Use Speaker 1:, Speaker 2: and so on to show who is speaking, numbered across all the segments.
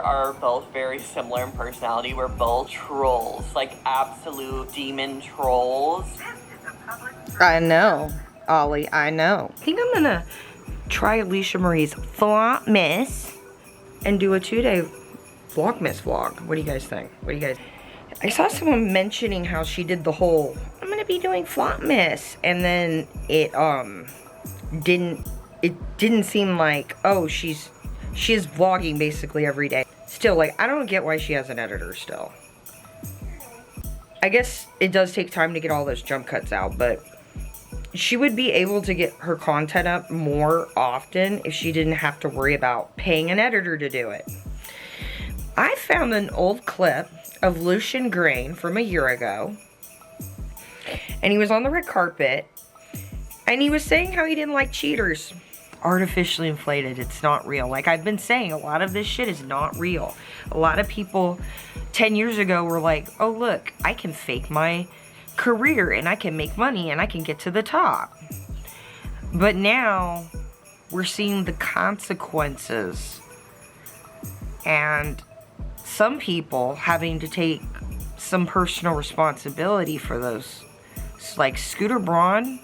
Speaker 1: are both very similar in personality. We're both trolls, like absolute demon trolls.
Speaker 2: I know, Ollie, I know. I think I'm gonna try Alisha Marie's Flopmas and do a 2-day Vlogmas vlog. What do you guys think? What do you guys? I saw someone mentioning how she did the whole, I'm gonna be doing Flopmas, and then it didn't seem like, oh, she is vlogging basically every day. Still, like, I don't get why she has an editor still. I guess it does take time to get all those jump cuts out, but she would be able to get her content up more often if she didn't have to worry about paying an editor to do it. I found an old clip of Lucian Grainge from a year ago, and he was on the red carpet, and he was saying how he didn't like cheaters. Artificially inflated, it's not real. Like I've been saying, a lot of this shit is not real. A lot of people 10 years ago were like, oh look, I can fake my career and I can make money and I can get to the top. But now we're seeing the consequences, and some people having to take some personal responsibility for those. It's like Scooter Braun.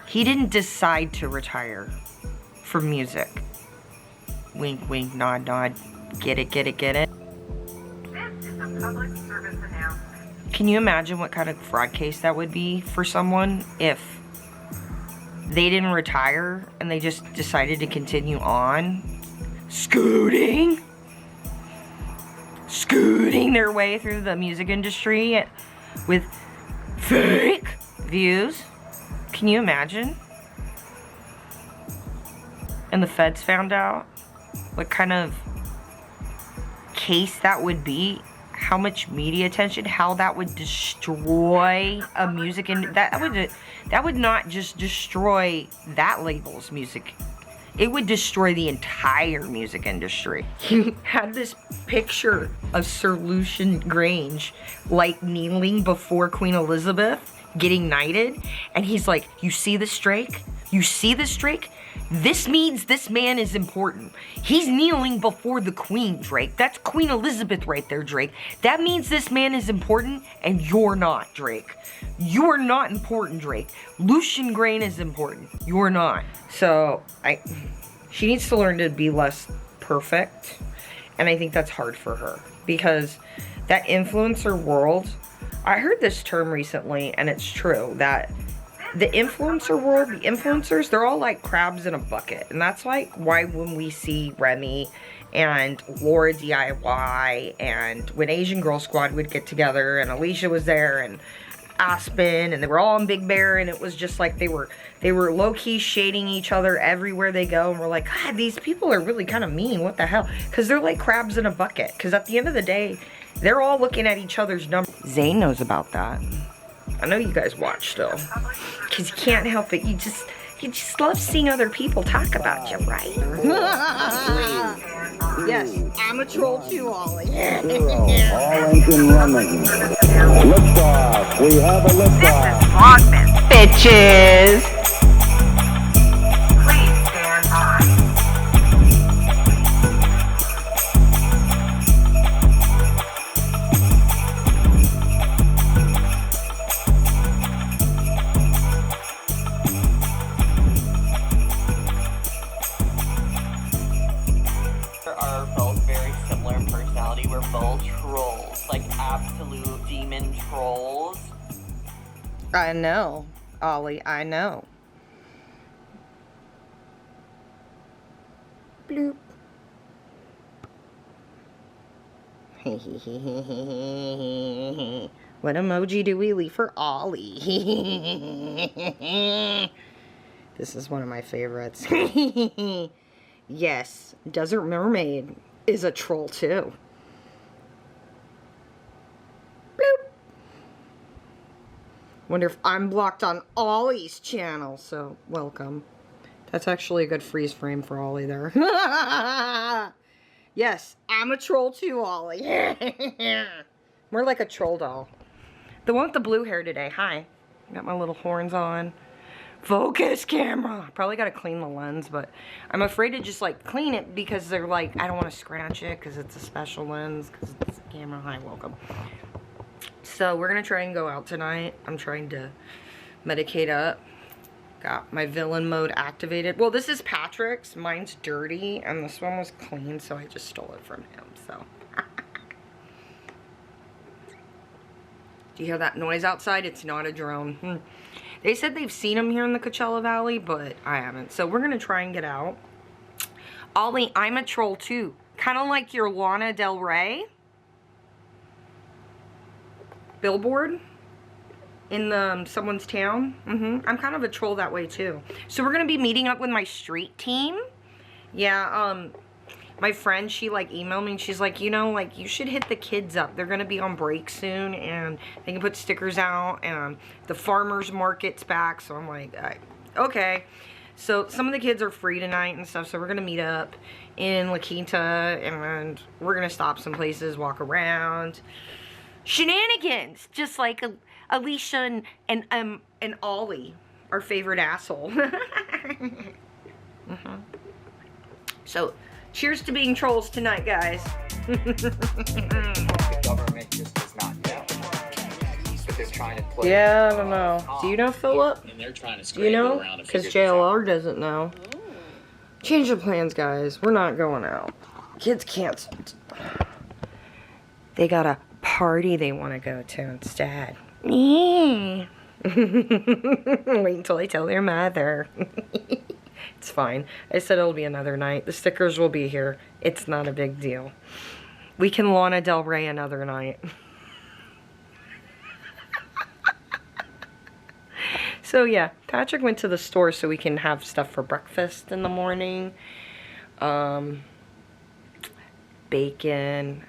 Speaker 2: He didn't decide to retire from music. Wink, wink, nod, nod. Get it, get it, get it. This is a public service announcement. Can you imagine what kind of fraud case that would be for someone if they didn't retire and they just decided to continue on scooting their way through the music industry with fake views? Can you imagine? And the feds found out what kind of case that would be, how much media attention, how that would destroy a music, and that would not just destroy that label's music. It would destroy the entire music industry. He had this picture of Sir Lucian Grainge, like kneeling before Queen Elizabeth, getting knighted, and he's like, you see this, Drake? You see this, Drake? This means this man is important. He's kneeling before the Queen, Drake. That's Queen Elizabeth right there, Drake. That means this man is important, and you're not, Drake. You're not important, Drake. Lucian Grainge is important. You're not. So, she needs to learn to be less perfect, and I think that's hard for her, because that influencer world, I heard this term recently, and it's true, that the influencer world, the influencers, they're all like crabs in a bucket. And that's like why when we see Remy and Laura DIY, and when Asian Girl Squad would get together, and Alisha was there, and Aspen, and they were all in Big Bear, and it was just like they were low-key shading each other everywhere they go, and we're like, God, these people are really kind of mean, what the hell? Because they're like crabs in a bucket, because at the end of the day, they're all looking at each other's numbers. Zane knows about that. I know you guys watch still, because you can't help it. You just love seeing other people talk about you, right? Yes, I'm a troll too, Ollie.
Speaker 3: All engine running. Liftoff. We have a liftoff.
Speaker 2: Flopmas, bitches.
Speaker 1: Please stand by. Are both very similar in personality. We're both trolls, like absolute demon trolls.
Speaker 2: I know, Ollie, I know. Bloop. What emoji do we leave for Ollie? This is one of my favorites. Yes, Desert Mermaid is a troll too. Bloop. Wonder if I'm blocked on Ollie's channel, so welcome. That's actually a good freeze frame for Ollie there. Yes, I'm a troll too, Ollie. More like a troll doll. The one with the blue hair today, hi. Got my little horns on. Focus camera. Probably got to clean the lens, but I'm afraid to just like clean it because they're like, I don't want to scratch it because it's a special lens because it's a camera. Hi, welcome. So we're going to try and go out tonight. I'm trying to medicate up. Got my villain mode activated. Well, this is Patrick's. Mine's dirty and this one was clean, so I just stole it from him. So. Do you hear that noise outside? It's not a drone. They said they've seen them here in the Coachella Valley, but I haven't. So we're going to try and get out. Ollie, I'm a troll too. Kind of like your Lana Del Rey billboard in someone's town. I'm kind of a troll that way too. So we're going to be meeting up with my street team. Yeah, my friend, she like emailed me and she's like, you know, like you should hit the kids up. They're going to be on break soon and they can put stickers out and the farmer's market's back. So I'm like, okay. So some of the kids are free tonight and stuff. So we're going to meet up in La Quinta and we're going to stop some places, walk around. Shenanigans, just like Alisha and Ollie, our favorite asshole. So, cheers to being trolls tonight, guys.
Speaker 4: The government just does not know. But they're trying to play.
Speaker 2: Yeah, I don't know. Do you know, Philip?
Speaker 5: And they're trying to
Speaker 2: Do you
Speaker 5: scramble
Speaker 2: know?
Speaker 5: around to
Speaker 2: Because
Speaker 5: figure this out.
Speaker 2: JLR doesn't know. Change the plans, guys. We're not going out. Kids can't. They got a party they want to go to instead. Wait until I tell their mother. It's fine. I said it'll be another night. The stickers will be here. It's not a big deal. We can Lana Del Rey another night. So yeah, Patrick went to the store so we can have stuff for breakfast in the morning. Bacon.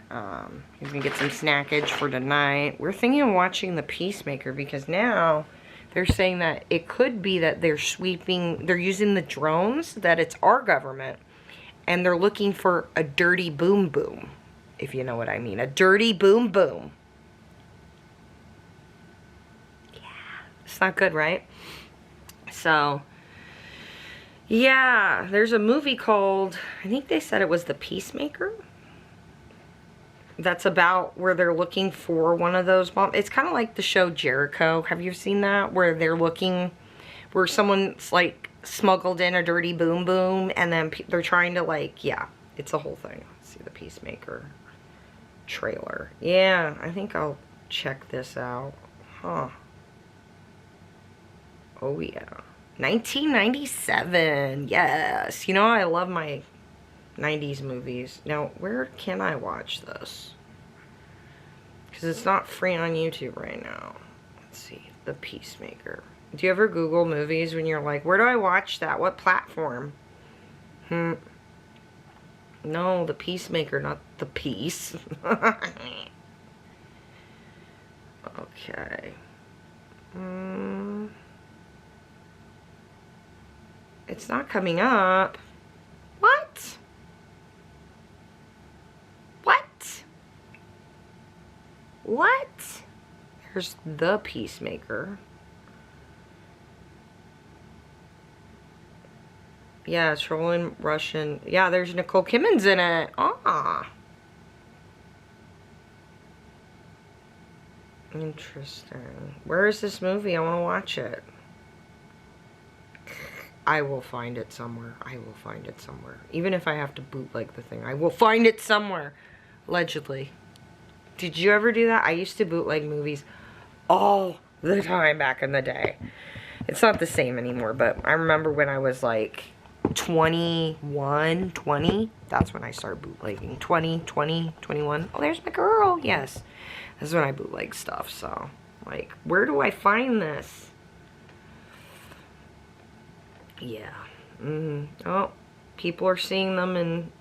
Speaker 2: He's gonna get some snackage for tonight. We're thinking of watching The Peacemaker because now they're saying that it could be that they're using the drones, that it's our government, and they're looking for a dirty boom boom, if you know what I mean. A dirty boom boom. Yeah. It's not good, right? So, yeah, there's a movie called, I think they said it was The Peacemaker. That's about where they're looking for one of those bombs. It's kind of like the show Jericho. Have you seen that? Where they're looking, where someone's like smuggled in a dirty boom boom and then they're trying to like, yeah, it's a whole thing. Let's see the Peacemaker trailer. Yeah, I think I'll check this out. Huh. Oh yeah. 1997. Yes. You know, I love my 90s movies. Now, where can I watch this? Because it's not free on YouTube right now. Let's see. The Peacemaker. Do you ever Google movies when you're like, where do I watch that? What platform? No, The Peacemaker, not The Peace. Okay. It's not coming up. What? What? What? There's The Peacemaker. Yeah, trolling Russian. Yeah, there's Nicole Kidman's in it. Ah. Interesting. Where is this movie? I want to watch it. I will find it somewhere. I will find it somewhere. Even if I have to bootleg the thing, I will find it somewhere. Allegedly. Did you ever do that? I used to bootleg movies all the time back in the day. It's not the same anymore, but I remember when I was like 21, 20. That's when I started bootlegging. 20, 21. Oh, there's my girl. Yes. This is when I bootleg stuff, so. Like, where do I find this? Yeah. Oh, people are seeing them in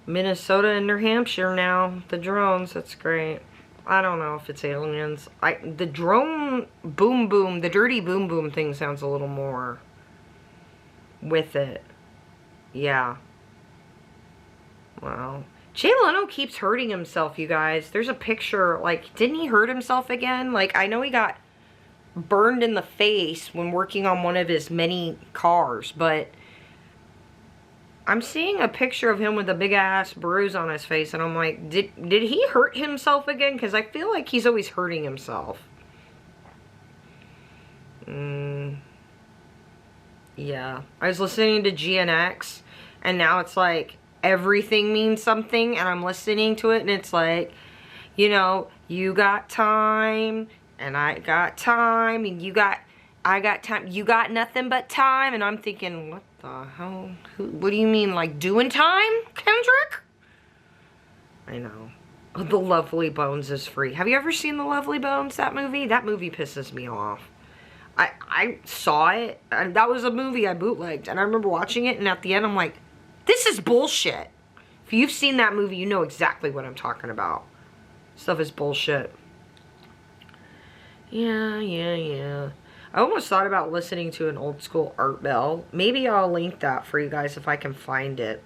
Speaker 2: Minnesota and New Hampshire now. The drones, that's great. I don't know if it's aliens. The drone boom boom, the dirty boom boom thing sounds a little more with it. Yeah. Wow. Jay Leno keeps hurting himself, you guys. There's a picture, like, didn't he hurt himself again? Like, I know he got burned in the face when working on one of his many cars, but I'm seeing a picture of him with a big ass bruise on his face, and I'm like, did he hurt himself again? Because I feel like he's always hurting himself. Yeah, I was listening to GNX, and now it's like everything means something, and I'm listening to it, and it's like, you know, you got time, and I got time, and I got time, you got nothing but time, and I'm thinking, what the hell? What do you mean, like doing time, Kendrick? I know. Oh, The Lovely Bones is free. Have you ever seen The Lovely Bones, that movie? That movie pisses me off. I saw it, and that was a movie I bootlegged, and I remember watching it, and at the end I'm like, this is bullshit. If you've seen that movie, you know exactly what I'm talking about. Stuff is bullshit. Yeah. I almost thought about listening to an old school Art Bell. Maybe I'll link that for you guys if I can find it.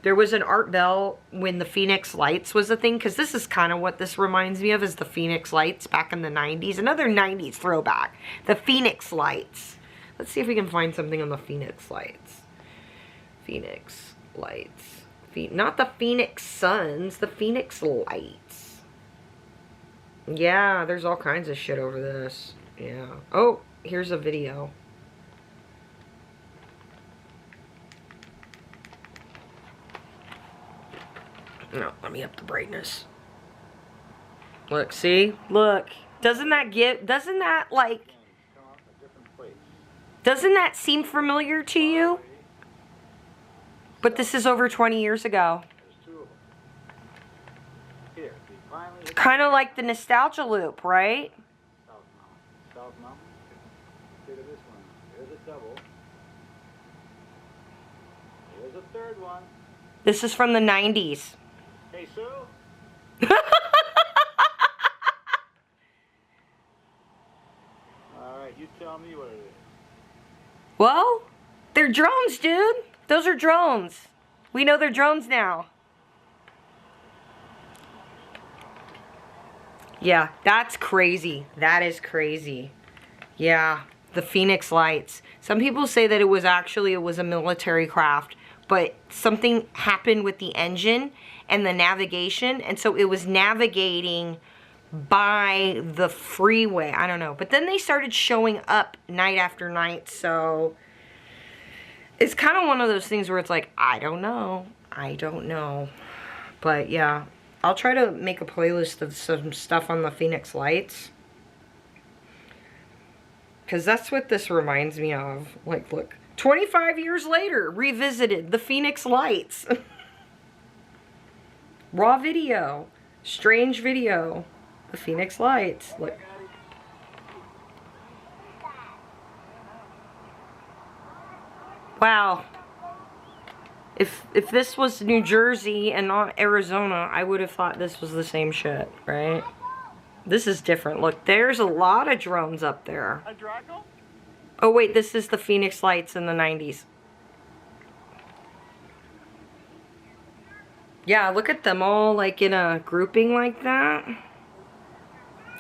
Speaker 2: There was an Art Bell when the Phoenix Lights was a thing, because this is kind of what this reminds me of, is the Phoenix Lights back in the 90s. Another 90s throwback. The Phoenix Lights. Let's see if we can find something on the Phoenix Lights. Phoenix Lights. Not the Phoenix Suns, the Phoenix Lights. Yeah, there's all kinds of shit over this. Yeah. Oh, here's a video. No, let me up the brightness. Look, see? Look. Doesn't that seem familiar to you? But this is over 20 years ago. Kind of like the nostalgia loop, right?
Speaker 3: South Mountain. Consider this one. Here's a double. Here's a third one.
Speaker 2: This is from the 90s.
Speaker 3: Hey, Sue. All right, you tell me what it is.
Speaker 2: Well, they're drones, dude. Those are drones. We know they're drones now. Yeah, that's crazy. That is crazy. Yeah, the Phoenix Lights. Some people say that it was a military craft, but something happened with the engine and the navigation, and so it was navigating by the freeway. I don't know. But then they started showing up night after night, so it's kind of one of those things where it's like, I don't know. But yeah, I'll try to make a playlist of some stuff on the Phoenix Lights, because that's what this reminds me of. Like, look, 25 years later, revisited the Phoenix Lights. Raw video, strange video, the Phoenix Lights. Look. Wow. If this was New Jersey and not Arizona, I would have thought this was the same shit, right? This is different. Look, there's a lot of drones up there. Oh wait, this is the Phoenix Lights in the 90s. Yeah, look at them all like in a grouping like that.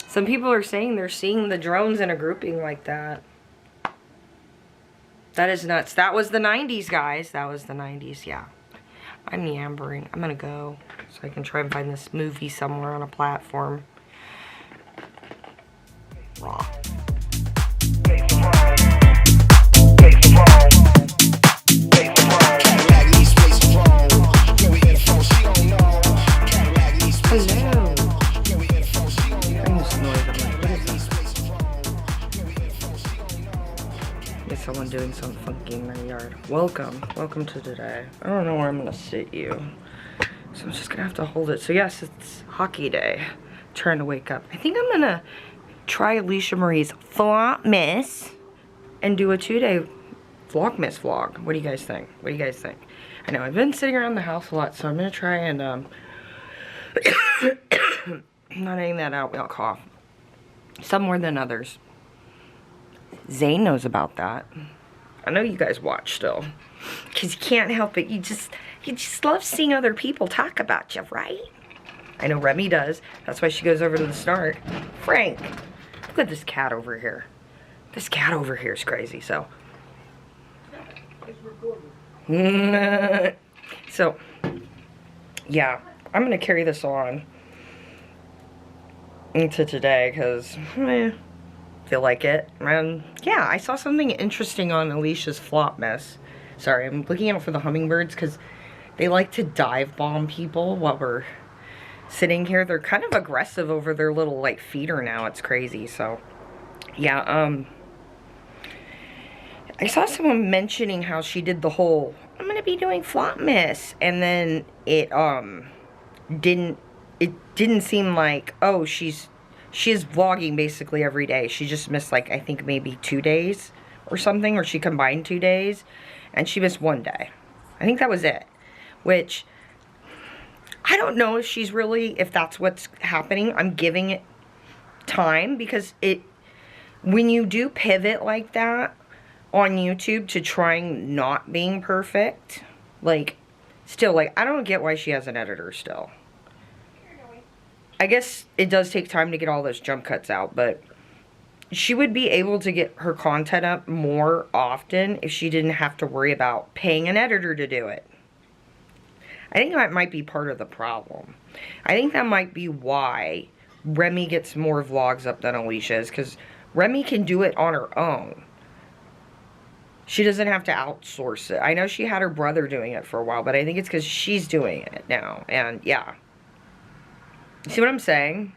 Speaker 2: Some people are saying they're seeing the drones in a grouping like that. That is nuts. That was the 90s, guys. That was the 90s, yeah. I'm yammering. I'm gonna go so I can try and find this movie somewhere on a platform. Raw. Hello. Bring this noise. I'm like, what is this? There's someone doing something funky in my yard. Welcome to today. I don't know where I'm gonna sit you, so I'm just gonna have to hold it. So yes, it's hockey day. I'm trying to wake up. I think I'm gonna try Alisha Marie's Flopmas and do a 2-day Vlogmas vlog. What do you guys think? I know I've been sitting around the house a lot, so I'm gonna try and not aiming that out, we all cough. Some more than others. Zane knows about that. I know you guys watch still, because you can't help it. You just love seeing other people talk about you, right? I know Remy does. That's why she goes over to the snark. Frank, look at this cat over here. This cat over here is crazy, so. So, yeah, I'm going to carry this on into today because I feel like it. And yeah, I saw something interesting on Alicia's Flopmas. Sorry, I'm looking out for the hummingbirds because they like to dive bomb people while we're sitting here. They're kind of aggressive over their little like feeder now. It's crazy. So yeah, I saw someone mentioning how she did the whole I'm gonna be doing Flopmas, and then it didn't seem like, oh, she is vlogging basically every day. She just missed like I think maybe 2 days or something, or she combined 2 days and she missed 1 day. I think that was it, which I don't know if she's really, if that's what's happening. I'm giving it time because when you do pivot like that on YouTube to trying not being perfect, like, still, like, I don't get why she has an editor still. I guess it does take time to get all those jump cuts out, but she would be able to get her content up more often if she didn't have to worry about paying an editor to do it. I think that might be part of the problem. I think that might be why Remy gets more vlogs up than Alisha is, because Remy can do it on her own. She doesn't have to outsource it. I know she had her brother doing it for a while, but I think it's because she's doing it now. And yeah. See what I'm saying?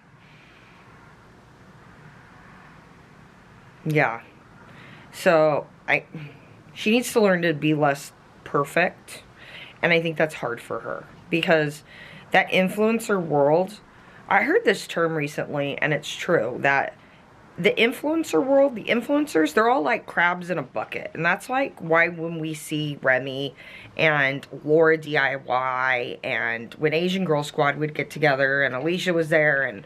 Speaker 2: Yeah. So, she needs to learn to be less perfect. And I think that's hard for her. Because that influencer world, I heard this term recently, and it's true, that the influencer world, the influencers, they're all like crabs in a bucket. And that's like why when we see Remy and Laura DIY and when Asian Girl Squad would get together and Alisha was there and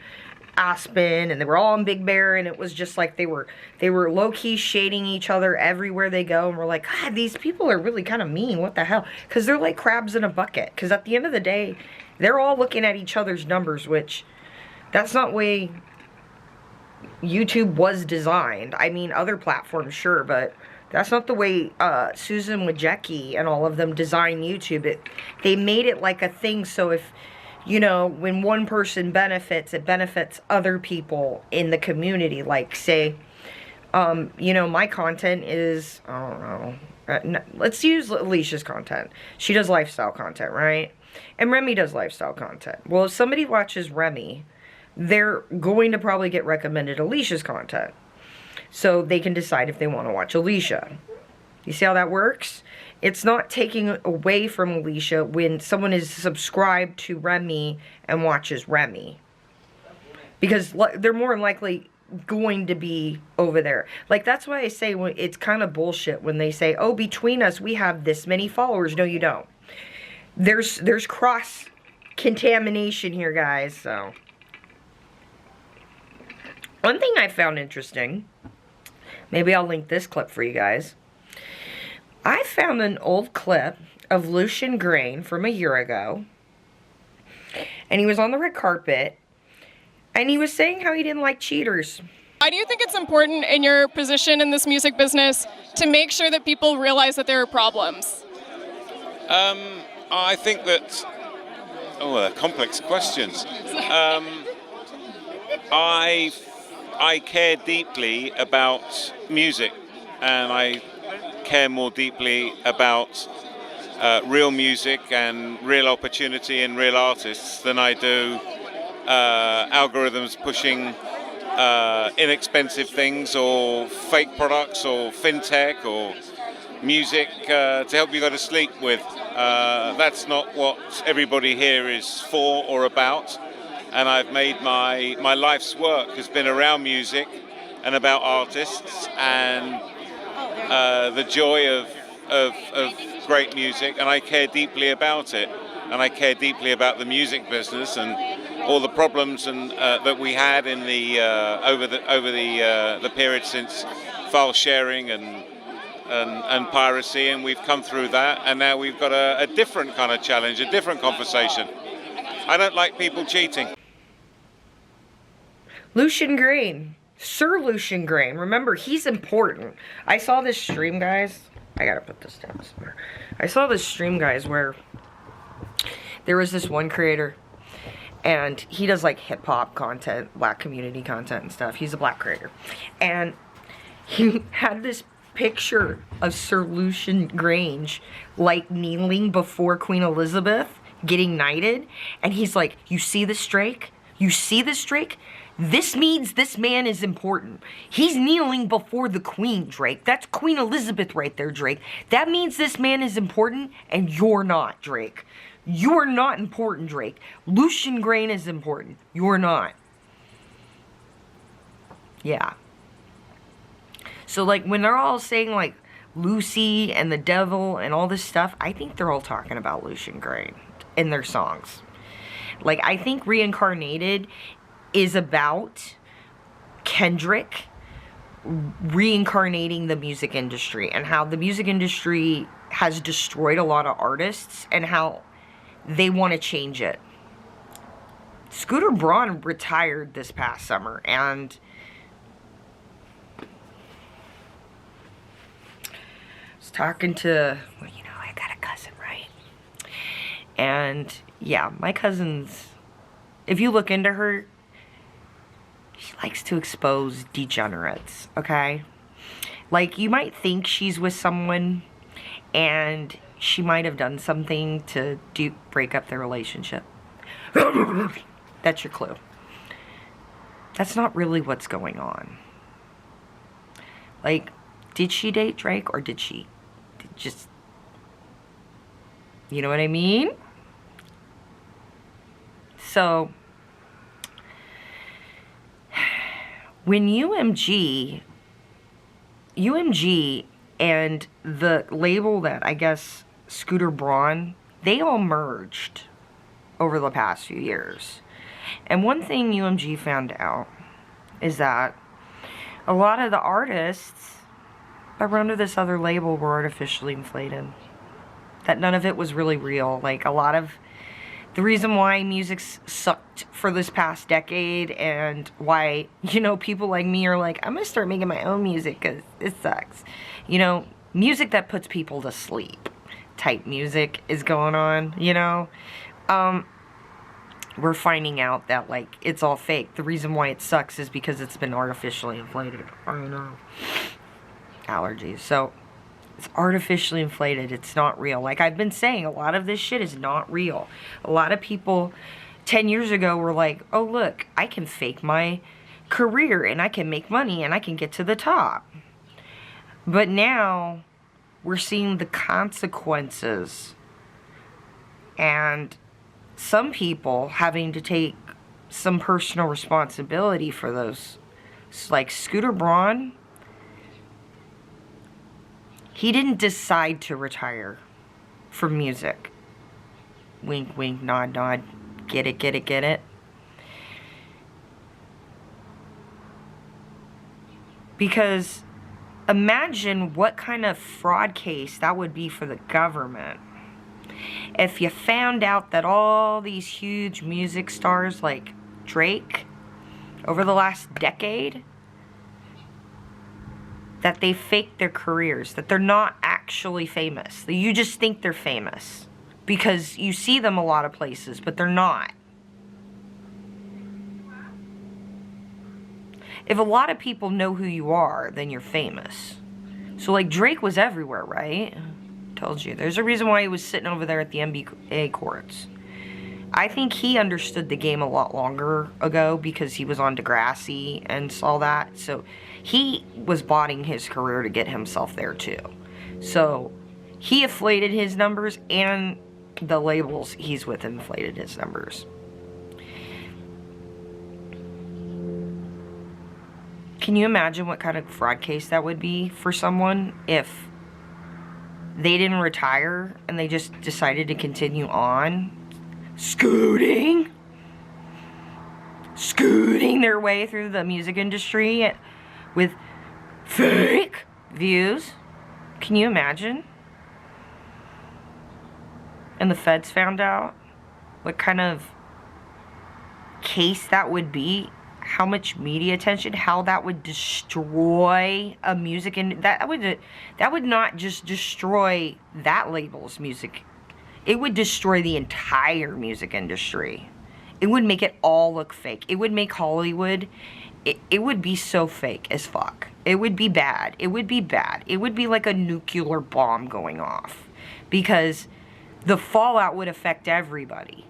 Speaker 2: Aspen and they were all in Big Bear, and it was just like they were low-key shading each other everywhere they go, and we're like, God, these people are really kind of mean. What the hell? Because they're like crabs in a bucket. Because at the end of the day, they're all looking at each other's numbers, which that's not the way YouTube was designed. I mean, other platforms, sure, but that's not the way Susan Wojcicki and all of them designed YouTube. They made it like a thing, so if, you know, when one person benefits, it benefits other people in the community. Like, say, you know, my content is, I don't know, let's use Alicia's content. She does lifestyle content, right? And Remy does lifestyle content. Well, if somebody watches Remy, they're going to probably get recommended Alicia's content. So they can decide if they want to watch Alisha. You see how that works? It's not taking away from Alisha when someone is subscribed to Remy and watches Remy. Because they're more likely going to be over there. Like, that's why I say it's kind of bullshit when they say, oh, between us, we have this many followers. No, you don't. There's cross-contamination here, guys, so. One thing I found interesting, maybe I'll link this clip for you guys. I found an old clip of Lucian Grainge from a year ago. And he was on the red carpet. And he was saying how he didn't like cheaters.
Speaker 5: Why do you think it's important in your position in this music business to make sure that people realize that there are problems?
Speaker 6: I think that, they're complex questions. I care deeply about music, and I care more deeply about real music and real opportunity and real artists than I do algorithms pushing inexpensive things or fake products or fintech or music to help you go to sleep with. That's not what everybody here is for or about. And I've made my life's work has been around music and about artists and the joy of great music, and I care deeply about it, and I care deeply about the music business and all the problems and that we had in the over the period since file sharing and piracy, and we've come through that, and now we've got a different kind of challenge, a different conversation. I don't like people cheating.
Speaker 2: Lucian Grainge. Sir Lucian Grainge, remember, he's important. I saw this stream, guys. I gotta put this down somewhere. I saw this stream, guys, where there was this one creator, and he does like hip-hop content, black community content and stuff. He's a black creator. And he had this picture of Sir Lucian Grainge, like, kneeling before Queen Elizabeth, getting knighted. And he's like, you see this, Drake? You see this, Drake? This means this man is important. He's kneeling before the Queen, Drake. That's Queen Elizabeth right there, Drake. That means this man is important, and you're not, Drake. You're not important, Drake. Lucian Grainge is important. You're not. Yeah. So, like, when they're all saying, like, Lucy and the devil and all this stuff, I think they're all talking about Lucian Grainge in their songs. Like, I think Reincarnated is about Kendrick reincarnating the music industry and how the music industry has destroyed a lot of artists and how they want to change it. Scooter Braun retired this past summer, and I was talking to, well, you know, I got a cousin, right? And yeah, my cousin's, if you look into her, she likes to expose degenerates, okay? Like, you might think she's with someone and she might have done something to break up their relationship. That's your clue. That's not really what's going on. Like, did she date Drake, or did she just, you know what I mean? So, when UMG and the label that, I guess, Scooter Braun, they all merged over the past few years. And one thing UMG found out is that a lot of the artists that were under this other label were artificially inflated. That none of it was really real. Like, a lot of the reason why music's sucked for this past decade, and why, you know, people like me are like, I'm gonna start making my own music because it sucks. You know, music that puts people to sleep type music is going on, you know? We're finding out that, like, it's all fake. The reason why it sucks is because it's been artificially inflated. I know. Allergies. So, it's artificially inflated. It's not real. Like I've been saying, a lot of this shit is not real. A lot of people 10 years ago were like, oh, look, I can fake my career and I can make money and I can get to the top. But now we're seeing the consequences, and some people having to take some personal responsibility for those. Like Scooter Braun, he didn't decide to retire from music. Wink, wink, nod, nod. Get it, get it, get it. Because imagine what kind of fraud case that would be for the government if you found out that all these huge music stars like Drake over the last decade, that they faked their careers, that they're not actually famous, that you just think they're famous because you see them a lot of places, but they're not. If a lot of people know who you are, then you're famous. So, like, Drake was everywhere, right? Told you. There's a reason why he was sitting over there at the NBA courts. I think he understood the game a lot longer ago because he was on Degrassi and all that. So, he was botting his career to get himself there, too. So, he inflated his numbers, and the labels he's with inflated his numbers. Can you imagine what kind of fraud case that would be for someone if they didn't retire and they just decided to continue on scooting their way through the music industry with fake views? Can you imagine? And the feds found out what kind of case that would be, how much media attention, how that would destroy a music, and that would not just destroy that label's music. It would destroy the entire music industry. It would make it all look fake. It would make Hollywood, it would be so fake as fuck. It would be bad. It would be bad. It would be like a nuclear bomb going off, because the fallout would affect everybody.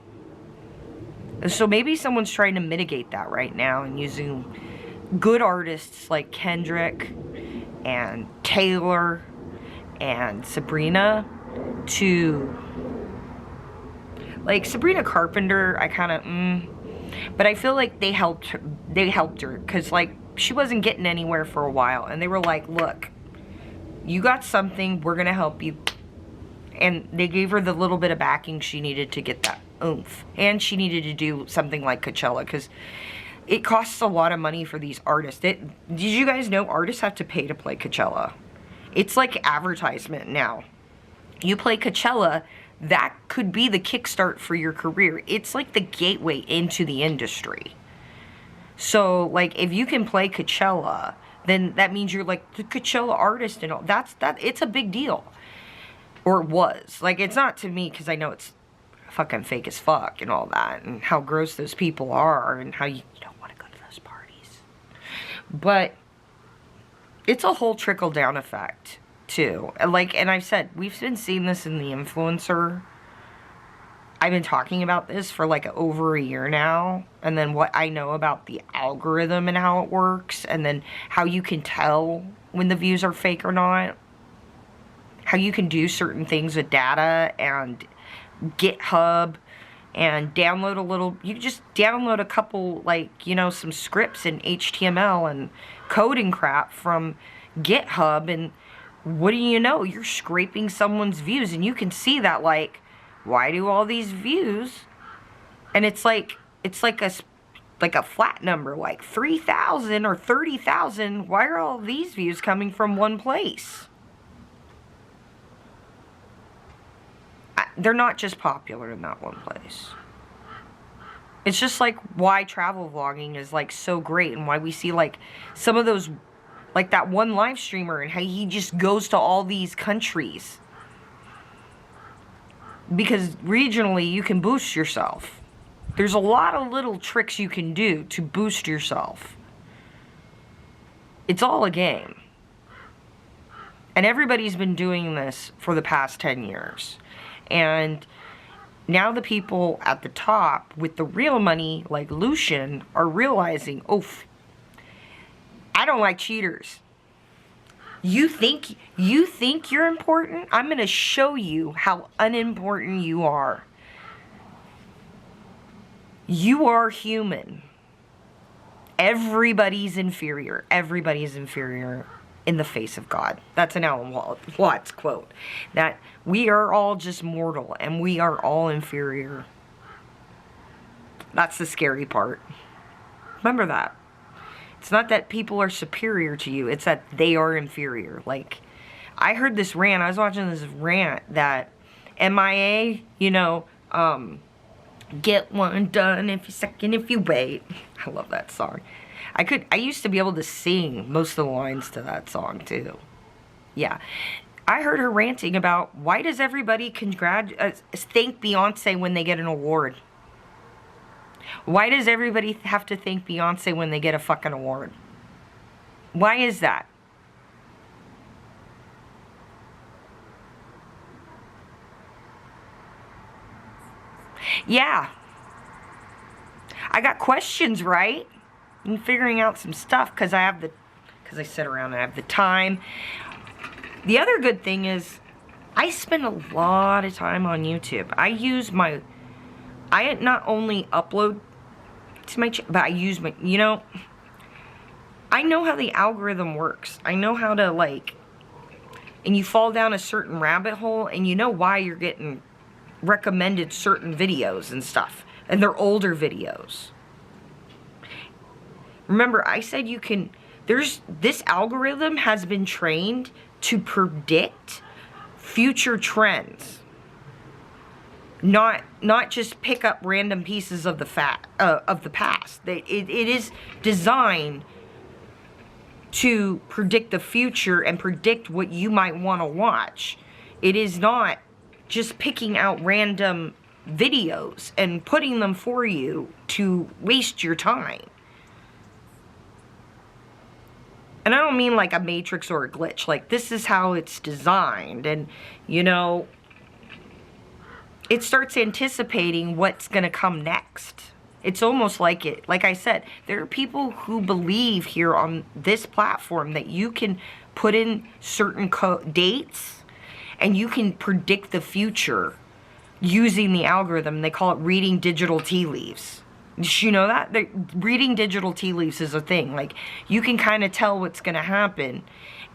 Speaker 2: So maybe someone's trying to mitigate that right now and using good artists like Kendrick and Taylor and Sabrina to, like Sabrina Carpenter, I kind of, but I feel like they helped her, because like she wasn't getting anywhere for a while, and they were like, look, you got something, we're gonna help you. And they gave her the little bit of backing she needed to get that oomph. And she needed to do something like Coachella, because it costs a lot of money for these artists. Did you guys know artists have to pay to play Coachella? It's like advertisement now. You play Coachella, that could be the kickstart for your career. It's like the gateway into the industry. So like if you can play Coachella, then that means you're like the Coachella artist and all. It's a big deal. Or it was. Like, it's not to me, because I know it's fucking fake as fuck and all that, and how gross those people are, and how you don't want to go to those parties. But it's a whole trickle-down effect, too. Like, and I've said, we've been seeing this in the influencer. I've been talking about this for, like, over a year now, and then what I know about the algorithm and how it works, and then how you can tell when the views are fake or not. How you can do certain things with data and GitHub and download a little, you just download a couple, like, you know, some scripts in HTML and coding crap from GitHub, and what do you know, you're scraping someone's views, and you can see that, like, why do all these views? And it's like a flat number, like 3,000 or 30,000, why are all these views coming from one place? They're not just popular in that one place. It's just like why travel vlogging is like so great, and why we see like some of those, like that one live streamer, and how he just goes to all these countries. Because regionally you can boost yourself. There's a lot of little tricks you can do to boost yourself. It's all a game. And everybody's been doing this for the past 10 years. And now the people at the top with the real money, like Lucian, are realizing, oh, I don't like cheaters. You think you're important? I'm going to show you how unimportant you are. You are human. Everybody's inferior. Everybody's inferior in the face of God. That's an Alan Watts quote. That we are all just mortal, and we are all inferior. That's the scary part. Remember that. It's not that people are superior to you, it's that they are inferior. Like, I heard this rant, I was watching this rant that MIA, you know, get one done if you second if you wait. I love that song. I used to be able to sing most of the lines to that song too. Yeah. I heard her ranting about, why does everybody thank Beyonce when they get an award? Why does everybody have to thank Beyonce when they get a fucking award? Why is that? Yeah. I got questions, right? I'm figuring out some stuff because I sit around and I have the time. The other good thing is I spend a lot of time on YouTube. I not only upload to my channel, but I use my, you know, I know how the algorithm works. I know how to, like, and you fall down a certain rabbit hole and you know why you're getting recommended certain videos and stuff. And they're older videos. Remember, I said you can, this algorithm has been trained to predict future trends. not just pick up random pieces of the past. It is designed to predict the future and predict what you might want to watch. It is not just picking out random videos and putting them for you to waste your time. And I don't mean like a matrix or a glitch. Like, this is how it's designed. And, you know, it starts anticipating what's going to come next. It's almost like it. Like I said, there are people who believe here on this platform that you can put in certain dates and you can predict the future using the algorithm. They call it reading digital tea leaves. Did you know that? Reading digital tea leaves is a thing. Like, you can kind of tell what's going to happen.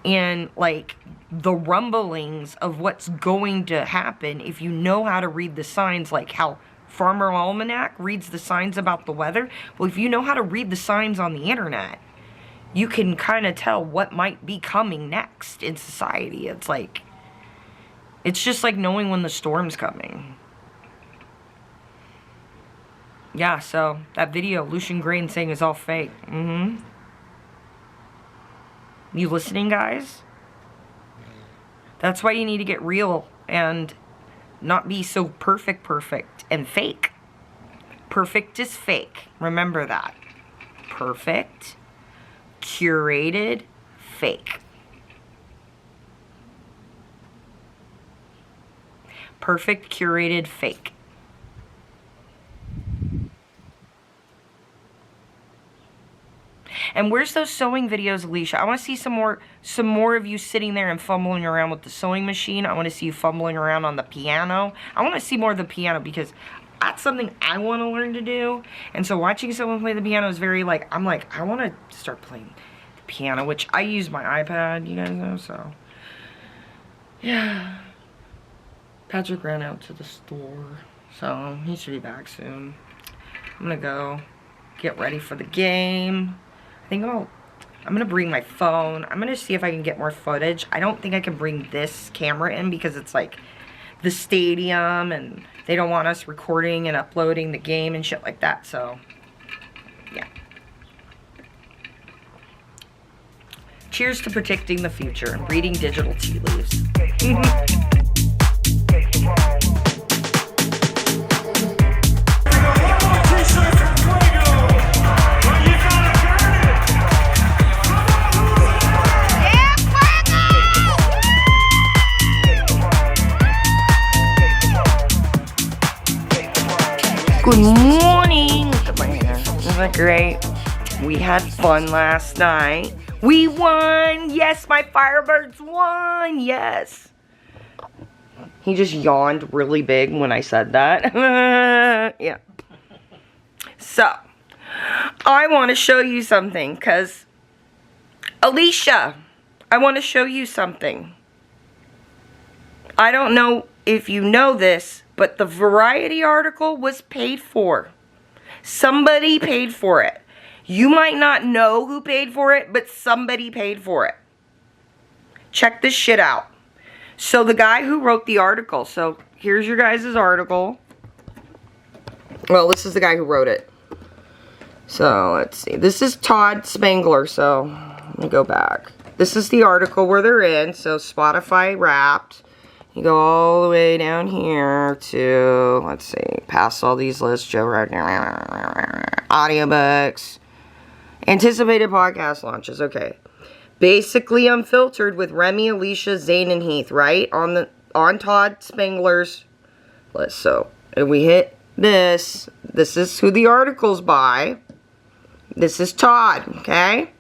Speaker 2: And, like, the rumblings of what's going to happen, if you know how to read the signs, like how Farmer Almanac reads the signs about the weather. Well, if you know how to read the signs on the internet, you can kind of tell what might be coming next in society. It's like, it's just like knowing when the storm's coming. Yeah, so that video Lucian Grainge saying is all fake. You listening, guys? That's why you need to get real and not be so perfect and fake. Perfect is fake. Remember that. Perfect, curated, fake. Perfect, curated, fake. And where's those sewing videos, Alisha? I want to see some more of you sitting there and fumbling around with the sewing machine. I want to see you fumbling around on the piano. I want to see more of the piano because that's something I want to learn to do. And so watching someone play the piano is very like, I'm like, I want to start playing the piano, which I use my iPad, you guys know, so. Yeah. Patrick ran out to the store, so he should be back soon. I'm going to go get ready for the game. I'm gonna bring my phone. I'm gonna see if I can get more footage. I don't think I can bring this camera in because it's like the stadium and they don't want us recording and uploading the game and shit like that, so yeah. Cheers to predicting the future and reading digital tea leaves. Good morning. Look at my hair. Isn't that great? We had fun last night. We won. Yes, my Firebirds won. Yes. He just yawned really big when I said that. Yeah. So, I want to show you something because, Alisha, I want to show you something. I don't know if you know this, but the Variety article was paid for. Somebody paid for it. You might not know who paid for it, but somebody paid for it. Check this shit out. So the guy who wrote the article, so here's your guys' article. Well, this is the guy who wrote it. So let's see. This is Todd Spangler, so let me go back. This is the article where they're in, so Spotify Wrapped. You go all the way down here to, let's see, past all these lists, Joe Rogan, audiobooks, anticipated podcast launches, okay. Basically Unfiltered with Remy, Alisha, Zane, and Heath, right? On Todd Spangler's list. So, if we hit this is who the article's by. This is Todd, okay?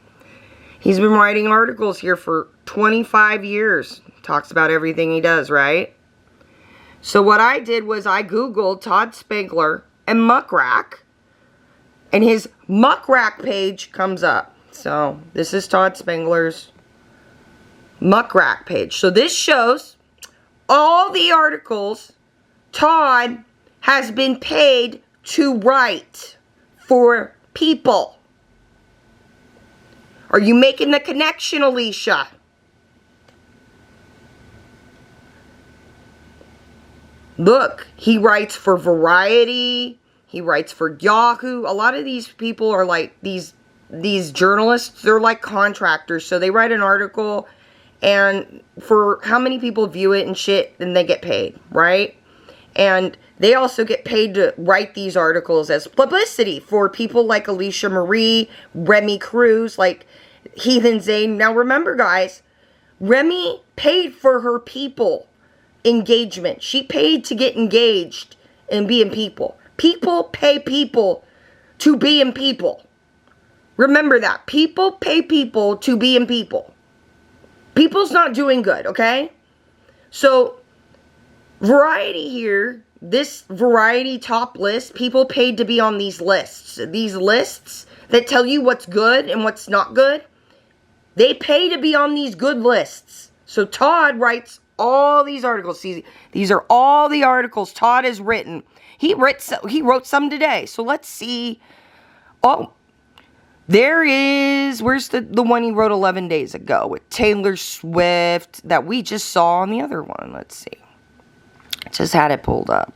Speaker 2: He's been writing articles here for 25 years. Talks about everything he does, right? So what I did was I Googled Todd Spangler and Muckrack. And his Muckrack page comes up. So this is Todd Spangler's Muckrack page. So this shows all the articles Todd has been paid to write for people. Are you making the connection, Alisha? Look, he writes for Variety. He writes for Yahoo. A lot of these people are like these journalists. They're like contractors. So they write an article, and for how many people view it and shit, and they get paid, right? And they also get paid to write these articles as publicity for people like Alisha Marie, Remy Cruz, like Heathen Zane. Now remember, guys, Remy paid for her people engagement. She paid to get engaged and be in people. People pay people to be in people. Remember that. People pay people to be in people. People's not doing good, okay? So, Variety here, this Variety top list, people paid to be on these lists. These lists that tell you what's good and what's not good, they pay to be on these good lists. So Todd writes all these articles. See, these are all the articles Todd has written. He wrote some today. So let's see. Oh, there is, where's the one he wrote 11 days ago with Taylor Swift that we just saw on the other one. Let's see. Just had it pulled up.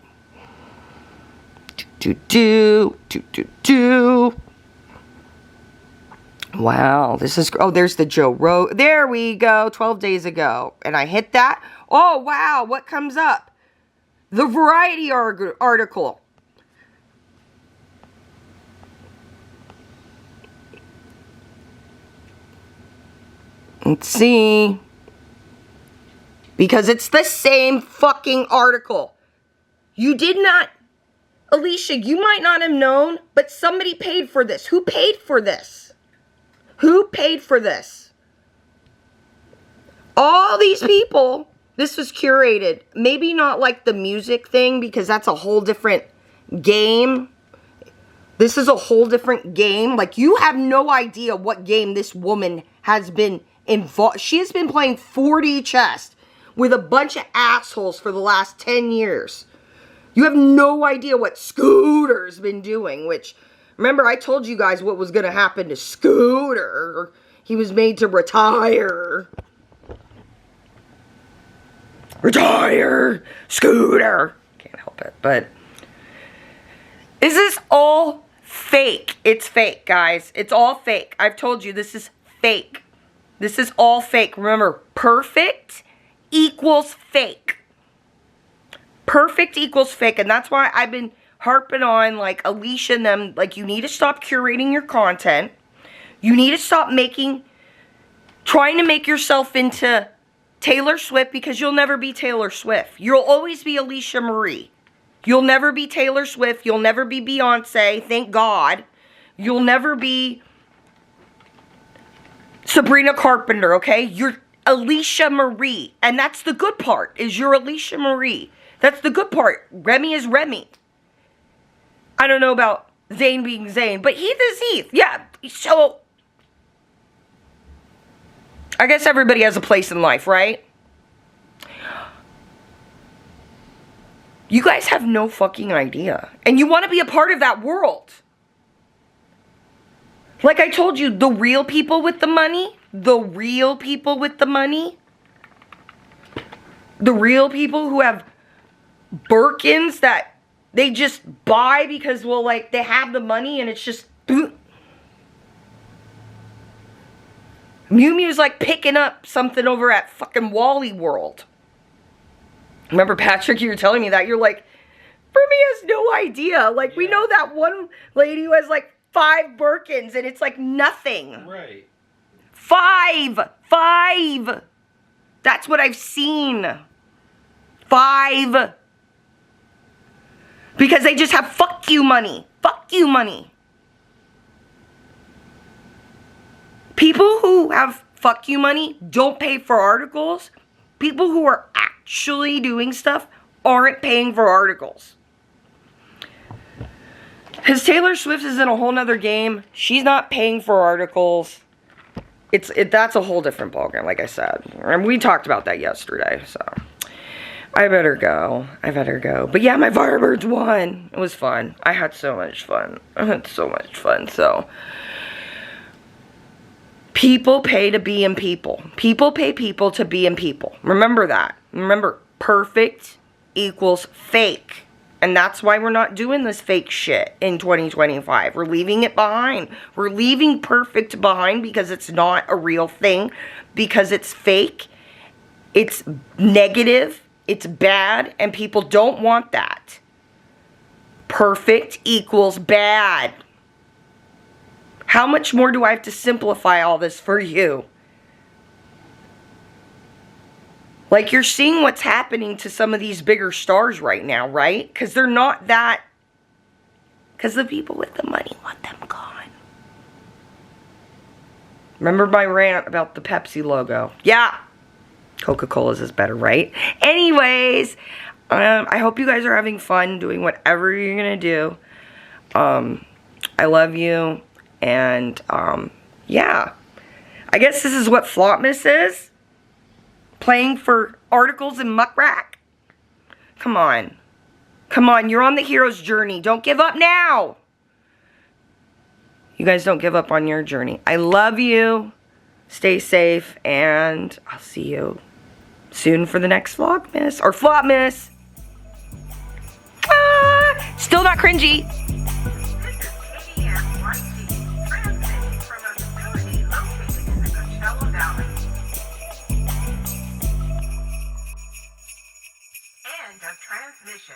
Speaker 2: Wow, this is, oh, there's the Joe Rogan. There we go, 12 days ago. And I hit that. Oh, wow, what comes up? The Variety article. Let's see. Because it's the same fucking article. You did not, Alisha, you might not have known, but somebody paid for this. Who paid for this? Who paid for this? All these people, this was curated. Maybe not like the music thing, because that's a whole different game. This is a whole different game. Like, you have no idea what game this woman has been involved. She has been playing 4D chess with a bunch of assholes for the last 10 years. You have no idea what Scooter's been doing, which, remember, I told you guys what was going to happen to Scooter. He was made to retire. Retire, Scooter. Can't help it, but is this all fake? It's fake, guys. It's all fake. I've told you this is fake. This is all fake. Remember, perfect equals fake. Perfect equals fake. And that's why I've been harping on, like, Alisha and them, like, you need to stop curating your content. You need to stop trying to make yourself into Taylor Swift, because you'll never be Taylor Swift. You'll always be Alisha Marie. You'll never be Taylor Swift. You'll never be Beyonce. Thank God. You'll never be Sabrina Carpenter, okay? You're Alisha Marie. And that's the good part, is you're Alisha Marie. That's the good part. Remy is Remy. I don't know about Zane being Zane, but Heath is Heath. Yeah, so I guess everybody has a place in life, right? You guys have no fucking idea. And you want to be a part of that world. Like I told you, the real people with the money, the real people with the money, the real people who have Birkins that they just buy because, well, like, they have the money and it's just... Mew Mew's like picking up something over at fucking Wally World. Remember, Patrick, you were telling me that. You're like, Remy has no idea. Like, yeah. We know that one lady who has like 5 Birkins and it's like nothing.
Speaker 6: Right.
Speaker 2: 5! That's what I've seen. 5. Because they just have fuck you money. Fuck you money. People who have fuck you money don't pay for articles. People who are actually doing stuff aren't paying for articles. Because Taylor Swift is in a whole nother game. She's not paying for articles. That's a whole different ballgame, like I said. And we talked about that yesterday, so I better go. But yeah, my Firebirds won. It was fun. I had so much fun. So people pay to be in people. People pay people to be in people. Remember that. Remember, perfect equals fake. And that's why we're not doing this fake shit in 2025. We're leaving it behind. We're leaving perfect behind because it's not a real thing. Because it's fake. It's negative. It's bad. And people don't want that. Perfect equals bad. How much more do I have to simplify all this for you? Like, you're seeing what's happening to some of these bigger stars right now, right? Because they're not that... Because the people with the money want them gone. Remember my rant about the Pepsi logo? Yeah. Coca-Cola's is better, right? Anyways, I hope you guys are having fun doing whatever you're going to do. I love you. And, yeah. I guess this is what Flopmas is. Playing for articles in Muck Rack? Come on. Come on, you're on the hero's journey. Don't give up now. You guys don't give up on your journey. I love you. Stay safe. And I'll see you soon for the next Vlogmas. Or Flopmas. Ah, still not cringy.
Speaker 7: Transmission.